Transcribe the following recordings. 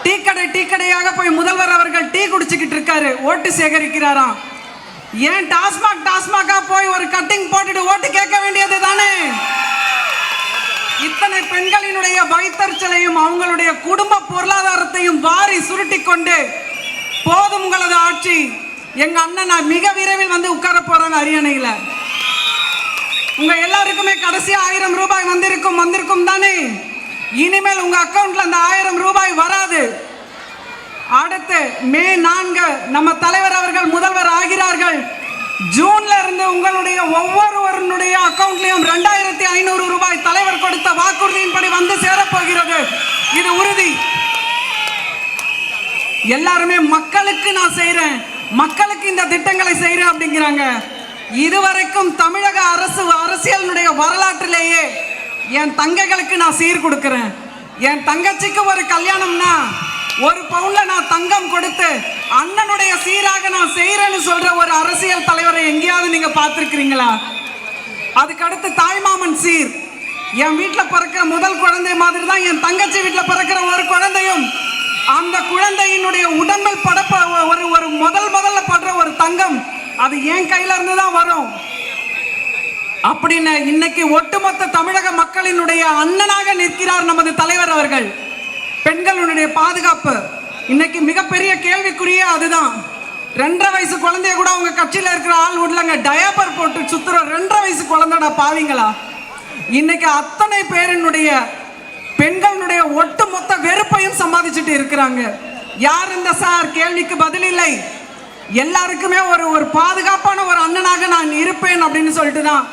Tea கடையாக போய் முதல்வர் அவர்கள் டீ குடிச்சுக்கிட்டு இருக்காரு, ஓட்டு சேகரிக்கிறாராம். ஏன் டாஸ்மாகா போய் ஒரு கட்டிங் போட்டுட்டு ஓட்டு கேட்க வேண்டியது தானே? இத்தனை பெண்களினுடைய வயிற்றுச்சலையும் அவங்களுடைய குடும்ப பொருளாதாரத்தையும் வாரி சுருட்டி கொண்டு போதும் உங்களது ஆட்சி, எங்க அண்ணன் மிக விரைவில் வந்து உட்கார போறாங்க அரியணையில. உங்க எல்லாருக்குமே கடைசியா 1000 ரூபாய் வந்திருக்கும் தானே? இனிமேல் உங்க அக்கவுண்ட்ல அந்த 1000 ரூபாய் வராது. அடுத்து மே 4 நம்ம தலைவர் அவர்கள் முதல்வர் ஆகிறார்கள். ஜூன்ல இருந்து உங்களுடைய ஒவ்வொருவருடைய அக்கவுண்ட்லயும் 2500 ரூபாய் தலைவர் கொடுத்த வாக்குறுதியின்படி வந்து சேரப்போகிறது. இது உறுதி. எல்லாருமே மக்களுக்கு நான் செய்றேன், மக்களுக்கு இந்த திட்டங்களை செய்றேன் அப்படிங்கிறாங்க. இதுவரைக்கும் தமிழக அரசியலுடைய வரலாற்றிலேயே என் தங்கைகளுக்கு நான் சீர் கொடுக்கிறேன், என் தங்கச்சிக்கு ஒரு கல்யாணம்னா 1 பவுன்ல நான் தங்கம் கொடுத்து அண்ணனுடைய சீராக நான் செய்யறேன்னு சொல்ற ஒரு அரசியல் தலைவரை எங்கேயாவது நீங்க பார்த்திருக்கிறீங்களா? அதுக்கு அடுத்து தாய்மாமன் சீர். என் வீட்டில் பிறக்கிற முதல் குழந்தை மாதிரி தான் என் தங்கச்சி வீட்டில் பிறக்கிற ஒரு குழந்தையும். அந்த குழந்தையினுடைய உடம்பில் படப்ப ஒரு முதல்ல படுற ஒரு தங்கம் அது என் கையில இருந்து தான் வரும் அப்படின்னு இன்னைக்கு ஒட்டுமொத்த தமிழக மக்களினுடைய அண்ணனாக நிற்கிறார் நமது தலைவர் அவர்கள். பெண்களுடைய பாதுகாப்பு இன்னைக்கு மிகப்பெரிய கேள்விக்குரிய அதுதான். 2.5 வயசு குழந்தைய கூட அவங்க கட்சியில் இருக்கிற ஆள் விடலங்க, டயப்பர் போட்டு சுத்துற 2.5 வயசு குழந்தைடா பாவீங்களா. இன்னைக்கு அத்தனை பேரினுடைய பெண்களுடைய ஒட்டுமொத்த வெறுப்பையும் சம்பாதிச்சுட்டு இருக்கிறாங்க. யார் இந்த சார் கேள்விக்கு பதில் இல்லை. எல்லாருக்குமே ஒரு பாதுகாப்பான ஒரு அண்ணனாக நான் இருப்பேன் அப்படின்னு சொல்லிட்டு தான்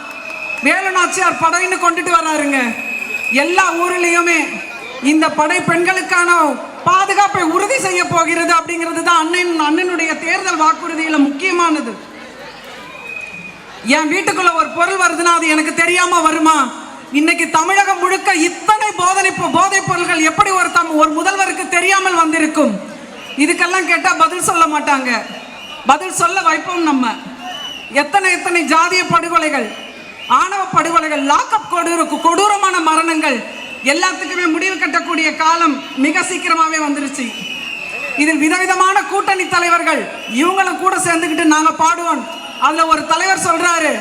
வேலு நாச்சியார் படைன்னு கொண்டுட்டு வர்றாருங்க. எல்லா ஊர்லயுமே இந்த படை பெண்களுக்கான பாதுகாப்பை உறுதி செய்ய போகிறது அப்படிங்கிறது தான் அண்ணனுடைய தேர்தல் வாக்குறுதியில முக்கியமானது. என் வீட்டுக்குள்ள ஒரு பொருள் வருதுன்னா அது எனக்கு தெரியாம வருமா? இன்னைக்கு தமிழகம் முழுக்க இத்தனை போதைப் பொருள்கள் எப்படி ஒரு முதல்வருக்கு தெரியாமல் வந்திருக்கும்? இதுக்கெல்லாம் கேட்டா பதில் சொல்ல மாட்டாங்க. பதில் சொல்ல வைப்போம் நம்ம. எத்தனை ஜாதிய படுகொலைகள், ஆணவ படுகொலைகள், லாக்அப் கொடூரமான மரணங்கள் எல்லாத்துக்குமே முடிவு கட்டக்கூடிய காலம் மிக சீக்கிரமாவே வந்துருச்சு. இதில் விதவிதமான கூட்டணி தலைவர்கள் இவங்களும் கூட சேர்ந்துக்கிட்டு நாங்க பாடுவோம். அதுல ஒரு தலைவர் சொல்றாரு,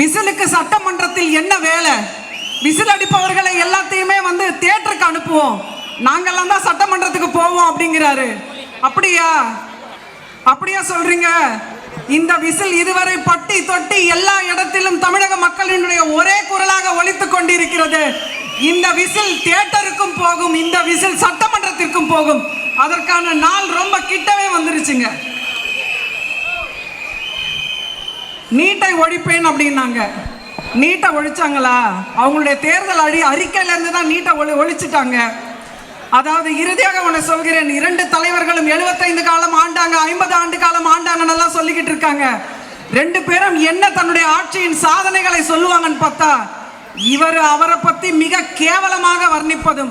விசிலுக்கு சட்டமன்றத்தில் என்ன வேலை? விசில் அடிப்பவர்களை எல்லாத்தையுமே வந்து தியேட்டருக்கு அனுப்புவோம், நாங்கெல்லாம் தான் சட்டமன்றத்துக்கு போவோம் அப்படிங்கிறாரு. அப்படியா சொல்றீங்க? இந்த விசில் இதுவரை பட்டி தொட்டி எல்லா இடத்திலும் தமிழக மக்களினுடைய ஒரே குரலாக ஒலித்துக் கொண்டிருக்கிறது. இந்த விசில் தியேட்டருக்கும் போகும், இந்த விசில் சட்டமன்றத்திற்கும் போகும். அதற்கான நாள் ரொம்ப கிட்டவே வந்துருச்சுங்க. நீட்டை ஒழிப்பேன் அப்படின்னாங்க. நீட்டை ஒழிச்சாங்களா? அவங்களுடைய தேர்தல் அறிக்கையில இருந்து தான் நீட்டை ஒழிச்சிட்டாங்க. அதாவது இறுதியாக உன்னை சொல்கிறேன், 2 தலைவர்களும் 75 காலம் ஆண்டாங்க, 50 ஆண்டு காலம் ஆண்டாங்கன்னு சொல்லிக்கிட்டு இருக்காங்க. 2 பேரும் என்ன தன்னுடைய ஆட்சியின் சாதனைகளை சொல்லுவாங்கன்னு பார்த்தா, இவர் அவரை பத்தி மிக கேவலமாக வர்ணிப்பதும்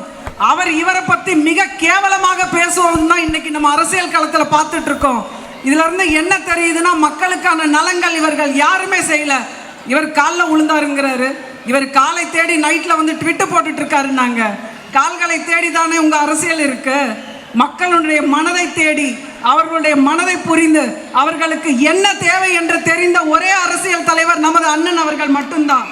அவர் இவரை பத்தி மிக கேவலமாக பேசுவதும் தான் இன்னைக்கு நம்ம அரசியல் களத்தில் பார்த்துட்டு இருக்கோம். இதுல இருந்து என்ன தெரியுதுன்னா, மக்களுக்கான நலங்கள் இவர்கள் யாருமே செய்யல. இவர் காலில் விழுந்தாருங்கிறாரு, இவர் காலை தேடி நைட்ல வந்து ட்விட்டு போட்டுட்டு இருக்காருன்னாங்க. கால்களை தேடி தானே உங்க அரசியல் இருக்கு. மக்களுடைய மனதை தேடி, அவர்களுடைய மனதை புரிந்து, அவர்களுக்கு என்ன தேவை என்று தெரிந்த ஒரே அரசியல் தலைவர் நமது அண்ணன் அவர்கள் மட்டும்தான்.